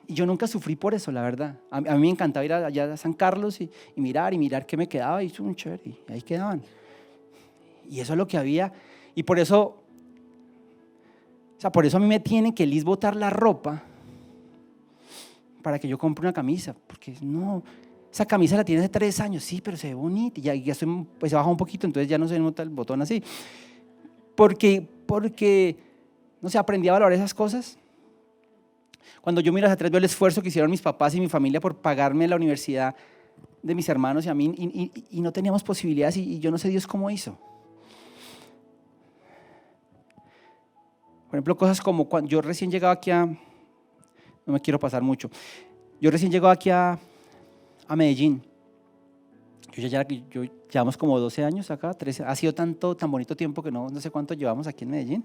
Y yo nunca sufrí por eso, la verdad. A mí me encantaba ir allá a San Carlos y mirar qué me quedaba. Y chévere, y ahí quedaban. Y eso es lo que había. Y por eso, a mí me tienen que botar la ropa para que yo compre una camisa, porque no, esa camisa la tiene hace 3 años, sí, pero se ve bonita, y ya estoy, pues se baja un poquito, entonces ya no se nota el botón así, porque, no sé, aprendí a valorar esas cosas. Cuando yo miro hacia atrás veo el esfuerzo que hicieron mis papás y mi familia por pagarme la universidad de mis hermanos y a mí, y no teníamos posibilidades, y yo no sé Dios cómo hizo. Por ejemplo, cosas como cuando yo recién llegaba aquí no me quiero pasar mucho. Yo recién llegaba aquí a Medellín. Yo llevamos como 12 años acá, 13. Ha sido tan bonito tiempo que no sé cuánto llevamos aquí en Medellín.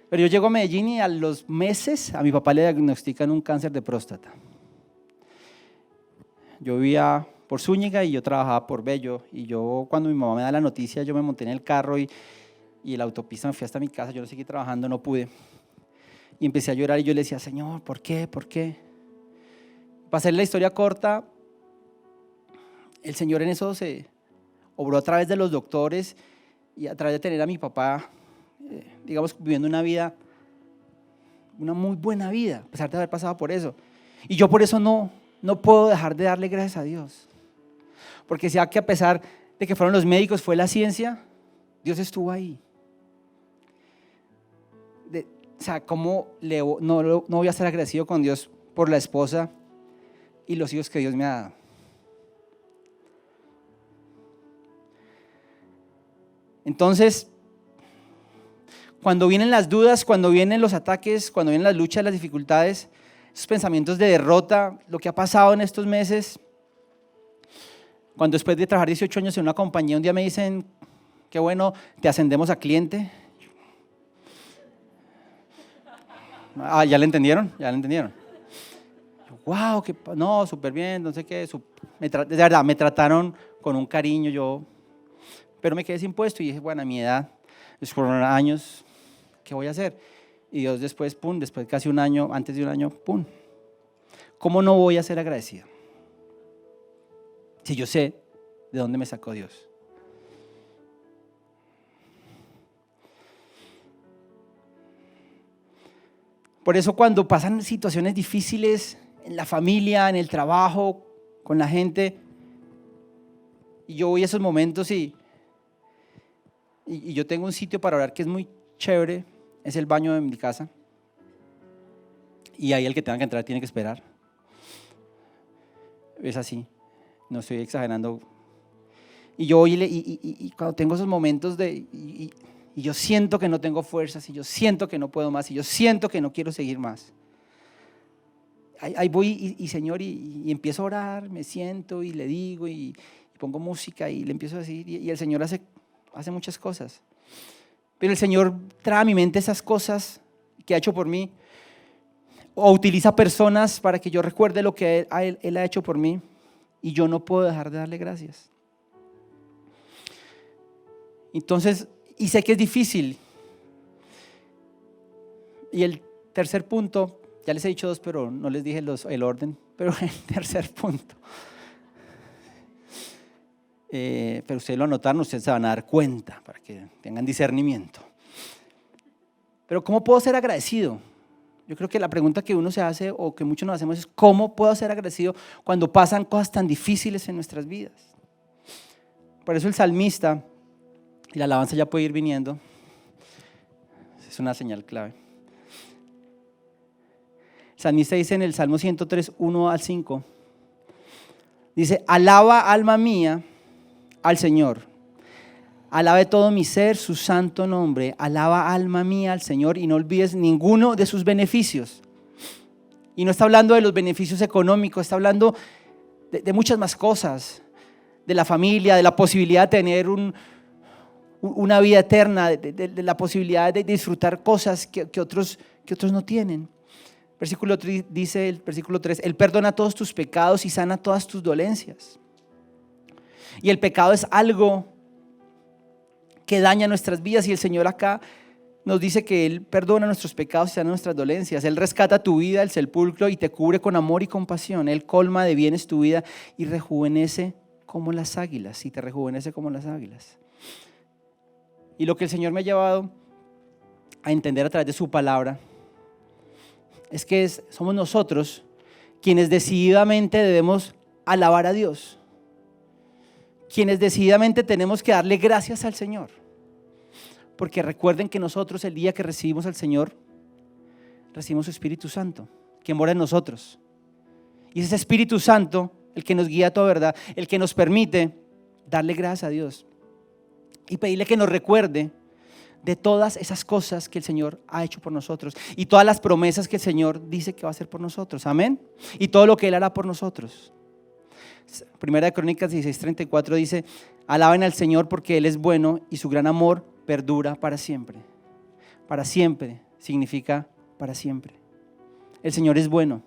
Pero yo llego a Medellín y a los meses a mi papá le diagnostican un cáncer de próstata. Yo vivía por Zúñiga y yo trabajaba por Bello. Y yo, cuando mi mamá me da la noticia, yo me monté en el carro y la autopista me fui hasta mi casa. Yo no seguí trabajando, no pude. Y empecé a llorar y yo le decía, Señor, ¿por qué? Para hacer la historia corta, el Señor en eso se obró a través de los doctores y a través de tener a mi papá, digamos, viviendo una muy buena vida, a pesar de haber pasado por eso. Y yo por eso no puedo dejar de darle gracias a Dios. Porque sea que a pesar de que fueron los médicos, fue la ciencia, Dios estuvo ahí. O sea, ¿cómo no voy a estar agradecido con Dios por la esposa y los hijos que Dios me ha dado? Entonces, cuando vienen las dudas, cuando vienen los ataques, cuando vienen las luchas, las dificultades, esos pensamientos de derrota, lo que ha pasado en estos meses, cuando después de trabajar 18 años en una compañía, un día me dicen, qué bueno, te ascendemos a cliente. ¿Ya le entendieron? Wow, no, súper bien, no sé qué. De verdad, me trataron con un cariño, pero me quedé sin puesto y dije, bueno, a mi edad, por años, ¿qué voy a hacer? Y Dios después, después de casi un año, antes de un año, ¿cómo no voy a ser agradecido? si yo sé de dónde me sacó Dios? Por eso cuando pasan situaciones difíciles en la familia, en el trabajo, con la gente, y yo voy a esos momentos y yo tengo un sitio para orar que es muy chévere, es el baño de mi casa, y ahí el que tenga que entrar tiene que esperar. Es así, no estoy exagerando. Y yo voy y cuando tengo esos momentos y yo siento que no tengo fuerzas, y yo siento que no puedo más, y yo siento que no quiero seguir más, ahí voy Señor, y empiezo a orar, me siento y le digo y pongo música y le empiezo a decir, y el Señor hace muchas cosas. Pero el Señor trae a mi mente esas cosas que ha hecho por mí, o utiliza personas para que yo recuerde lo que Él ha hecho por mí, y yo no puedo dejar de darle gracias. Entonces, y sé que es difícil. Y el tercer punto, ya les he dicho dos, pero no les dije el orden, pero el tercer punto, pero ustedes lo anotaron, ustedes se van a dar cuenta para que tengan discernimiento. Pero ¿cómo puedo ser agradecido? Yo creo que la pregunta que uno se hace, o que muchos nos hacemos, es ¿cómo puedo ser agradecido cuando pasan cosas tan difíciles en nuestras vidas? Por eso el salmista, y la alabanza ya puede ir viniendo, es una señal clave. El salmista dice en el Salmo 103, 1 al 5, dice: alaba alma mía al Señor, alabe todo mi ser su santo nombre, alaba alma mía al Señor y no olvides ninguno de sus beneficios. Y no está hablando de los beneficios económicos, está hablando de muchas más cosas, de la familia, de la posibilidad de tener una vida eterna, de la posibilidad de disfrutar cosas que otros no tienen. Versículo 3 dice, el versículo 3, Él perdona todos tus pecados y sana todas tus dolencias. Y el pecado es algo que daña nuestras vidas, y el Señor acá nos dice que Él perdona nuestros pecados y sana nuestras dolencias. Él rescata tu vida del sepulcro y te cubre con amor y compasión. Él colma de bienes tu vida y rejuvenece como las águilas, y te rejuvenece como las águilas. Y lo que el Señor me ha llevado a entender a través de su palabra es que somos nosotros quienes decididamente debemos alabar a Dios, quienes decididamente tenemos que darle gracias al Señor. Porque recuerden que nosotros, el día que recibimos al Señor, recibimos su Espíritu Santo, que mora en nosotros. Y es ese Espíritu Santo el que nos guía a toda verdad, el que nos permite darle gracias a Dios y pedirle que nos recuerde de todas esas cosas que el Señor ha hecho por nosotros y todas las promesas que el Señor dice que va a hacer por nosotros. Amén. Y todo lo que Él hará por nosotros. Primera de Crónicas 16:34 dice: alaben al Señor porque Él es bueno y su gran amor perdura para siempre. Para siempre significa para siempre. El Señor es bueno,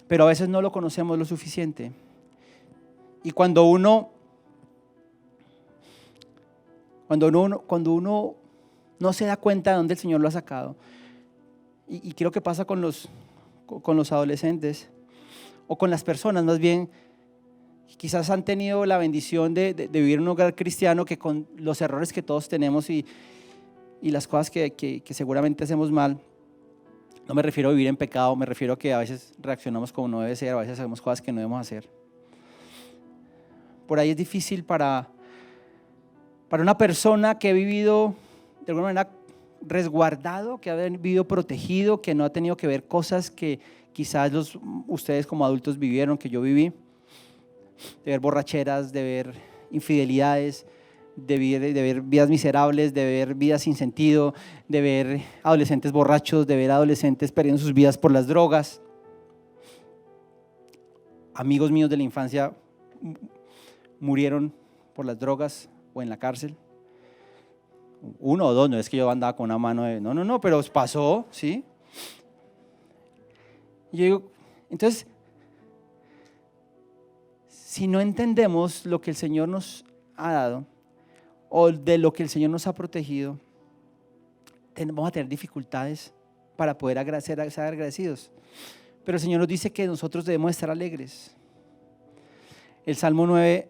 pero a veces no lo conocemos lo suficiente. Y cuando uno no se da cuenta de dónde el Señor lo ha sacado, y creo que pasa con los adolescentes, o con las personas más bien, quizás han tenido la bendición de vivir en un hogar cristiano, que con los errores que todos tenemos y las cosas que seguramente hacemos mal, no me refiero a vivir en pecado, me refiero a que a veces reaccionamos como no debe ser, a veces hacemos cosas que no debemos hacer. Por ahí es difícil para una persona que ha vivido de alguna manera resguardado, que ha vivido protegido, que no ha tenido que ver cosas que quizás ustedes como adultos vivieron, que yo viví, de ver borracheras, de ver infidelidades, de ver vidas miserables, de ver vidas sin sentido, de ver adolescentes borrachos, de ver adolescentes perdiendo sus vidas por las drogas. Amigos míos de la infancia murieron por las drogas o en la cárcel. Uno o dos, no es que yo andaba con una mano de no, pero pasó, ¿sí? Y yo digo, entonces, si no entendemos lo que el Señor nos ha dado o de lo que el Señor nos ha protegido, vamos a tener dificultades para poder ser agradecidos. Pero el Señor nos dice que nosotros debemos estar alegres. El Salmo 9,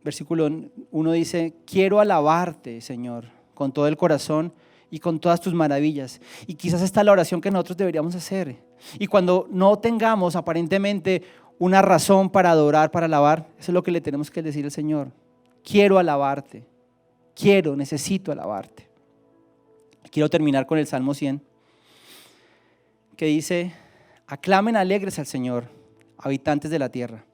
versículo 1 dice: quiero alabarte, Señor, con todo el corazón y con todas tus maravillas. Y quizás esta es la oración que nosotros deberíamos hacer. Y cuando no tengamos aparentemente una razón para adorar, para alabar, eso es lo que le tenemos que decir al Señor: quiero alabarte, necesito alabarte. Quiero terminar con el Salmo 100, que dice: aclamen alegres al Señor, habitantes de la tierra.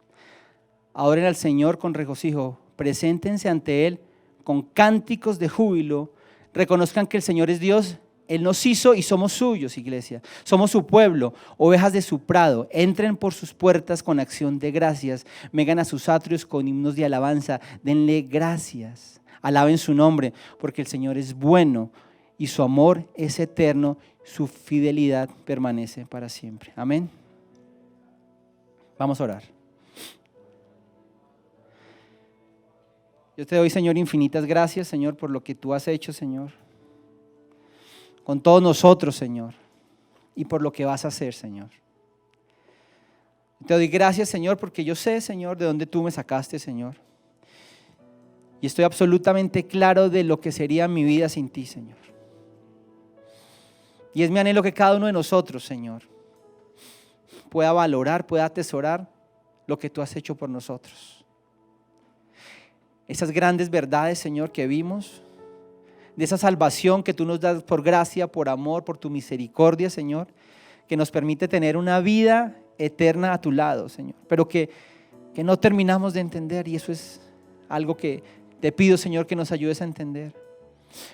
Adoren al Señor con regocijo, preséntense ante Él con cánticos de júbilo. Reconozcan que el Señor es Dios, Él nos hizo y somos suyos, iglesia. Somos su pueblo, ovejas de su prado. Entren por sus puertas con acción de gracias. Vengan a sus atrios con himnos de alabanza. Denle gracias. Alaben su nombre, porque el Señor es bueno y su amor es eterno. Su fidelidad permanece para siempre. Amén. Vamos a orar. Yo te doy, Señor, infinitas gracias, Señor, por lo que tú has hecho, Señor, con todos nosotros, Señor, y por lo que vas a hacer, Señor. Te doy gracias, Señor, porque yo sé, Señor, de dónde tú me sacaste, Señor. Y estoy absolutamente claro de lo que sería mi vida sin ti, Señor. Y es mi anhelo que cada uno de nosotros, Señor, pueda valorar, pueda atesorar lo que tú has hecho por nosotros. Esas grandes verdades, Señor, que vimos, de esa salvación que tú nos das por gracia, por amor, por tu misericordia, Señor, que nos permite tener una vida eterna a tu lado, Señor, pero que no terminamos de entender, y eso es algo que te pido, Señor, que nos ayudes a entender.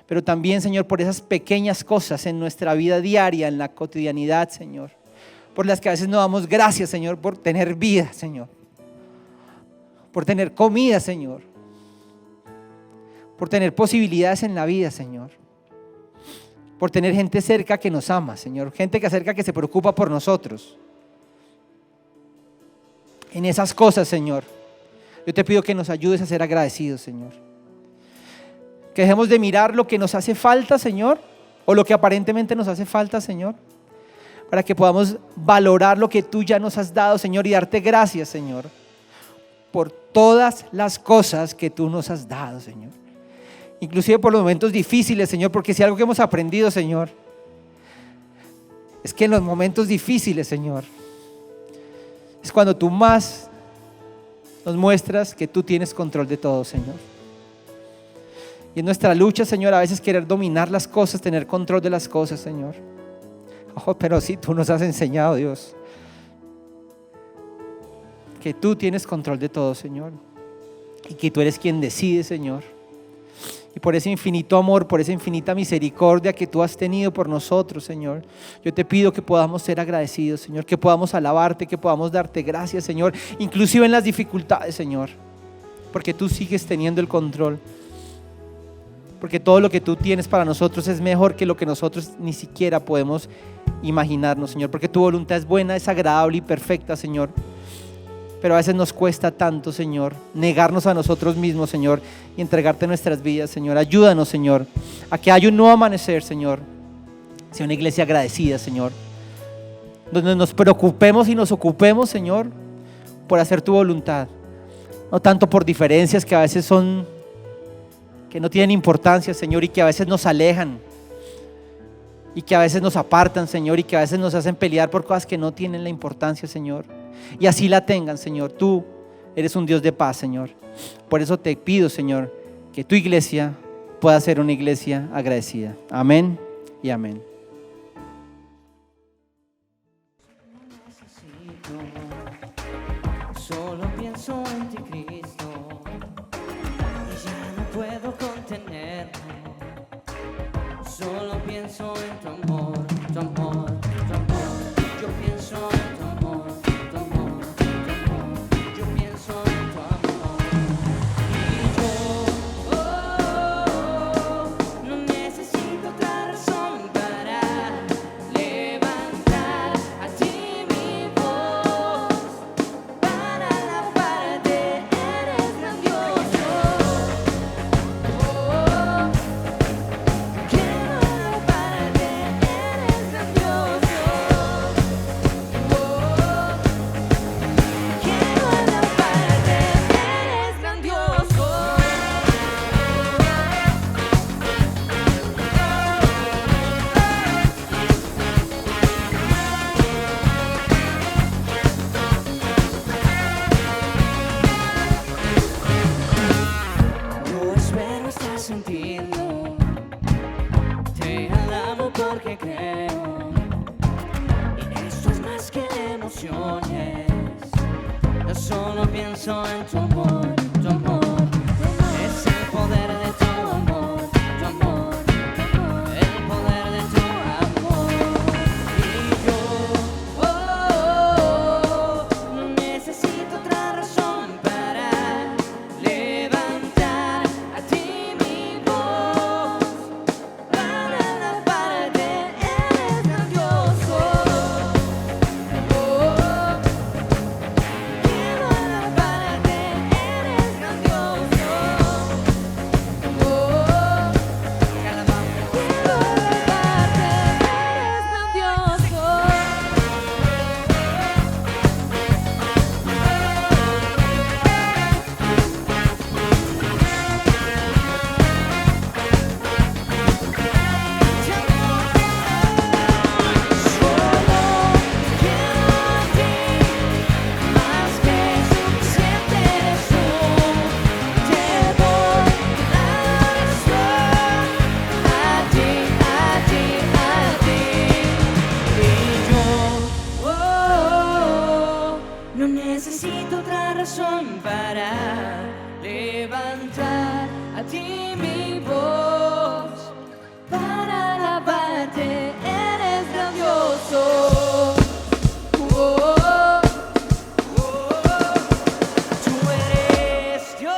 Pero también, Señor, por esas pequeñas cosas en nuestra vida diaria, en la cotidianidad, Señor, por las que a veces no damos gracias, Señor, por tener vida, Señor, por tener comida, Señor, por tener posibilidades en la vida, Señor, por tener gente cerca que nos ama, Señor, gente que cerca que se preocupa por nosotros. En esas cosas, Señor, yo te pido que nos ayudes a ser agradecidos, Señor. Que dejemos de mirar lo que nos hace falta, Señor, o lo que aparentemente nos hace falta, Señor, para que podamos valorar lo que tú ya nos has dado, Señor, y darte gracias, Señor, por todas las cosas que tú nos has dado, Señor. Inclusive por los momentos difíciles, Señor, porque si algo que hemos aprendido, Señor, es que en los momentos difíciles, Señor, es cuando tú más nos muestras que tú tienes control de todo, Señor. Y en nuestra lucha, Señor, a veces querer dominar las cosas, tener control de las cosas, Señor. Oh, pero sí, tú nos has enseñado, Dios, que tú tienes control de todo, Señor, y que tú eres quien decide, Señor. Y por ese infinito amor, por esa infinita misericordia que tú has tenido por nosotros, Señor, yo te pido que podamos ser agradecidos, Señor, que podamos alabarte, que podamos darte gracias, Señor, inclusive en las dificultades, Señor, porque tú sigues teniendo el control, porque todo lo que tú tienes para nosotros es mejor que lo que nosotros ni siquiera podemos imaginarnos, Señor, porque tu voluntad es buena, es agradable y perfecta, Señor. Pero a veces nos cuesta tanto, Señor, negarnos a nosotros mismos, Señor, y entregarte nuestras vidas, Señor. Ayúdanos, Señor, a que haya un nuevo amanecer, Señor. Sea una iglesia agradecida, Señor, donde nos preocupemos y nos ocupemos, Señor, por hacer tu voluntad. No tanto por diferencias que a veces son, que no tienen importancia, Señor, y que a veces nos alejan, y que a veces nos apartan, Señor, y que a veces nos hacen pelear por cosas que no tienen la importancia, Señor. Y así la tengan, Señor. Tú eres un Dios de paz, Señor. Por eso te pido, Señor, que tu iglesia pueda ser una iglesia agradecida. Amén y amén. Solo pienso en ti, Cristo, y ya no puedo contenerme. Solo pienso en tu amor, tu amor, tu amor. Yo pienso en tu amor, tu amor, tu amor. Yo pienso en tu amor. Y yo, no necesito otra razón para solo pienso en tu amor, tu amor. Es el poder de tu amor, tu amor. El poder de tu amor. Y yo no necesito otra razón para levantar a ti mi voz. Para alabarte, eres grandioso. Quiero alabarte, eres grandioso. Te alabamos. Quiero alabarte, eres Más que suficiente eres tú. Te doy la razón a ti, a ti, a ti. Y yo no necesito otra razón para levantar a ti mi voz. Para alabarte, eres grandioso. Tú eres Dios.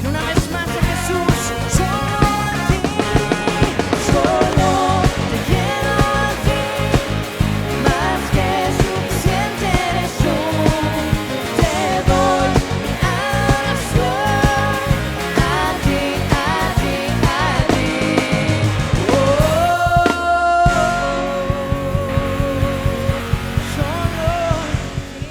Y una vez más a Jesús, solo a ti, solo te quiero a ti, más que suficiente eres tú. Te doy la razón a ti, a ti, a ti. Solo a ti.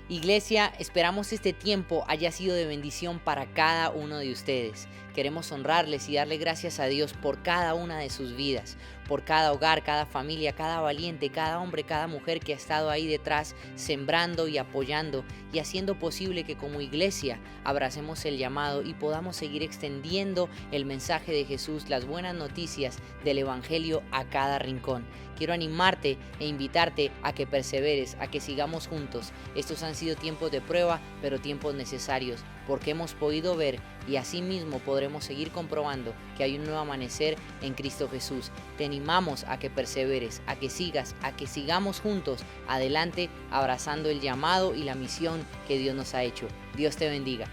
Iglesia, esperamos este tiempo haya sido de bendición para cada uno de ustedes. Queremos honrarles y darle gracias a Dios por cada una de sus vidas, por cada hogar, cada familia, cada valiente, cada hombre, cada mujer que ha estado ahí detrás sembrando y apoyando y haciendo posible que como iglesia abracemos el llamado y podamos seguir extendiendo el mensaje de Jesús, las buenas noticias del Evangelio a cada rincón. Quiero animarte e invitarte a que perseveres, a que sigamos juntos. Estos han sido tiempos de prueba, pero tiempos necesarios, porque hemos podido ver y asimismo podremos seguir comprobando que hay un nuevo amanecer en Cristo Jesús. Te animamos a que perseveres, a que sigas, a que sigamos juntos adelante abrazando el llamado y la misión que Dios nos ha hecho. Dios te bendiga.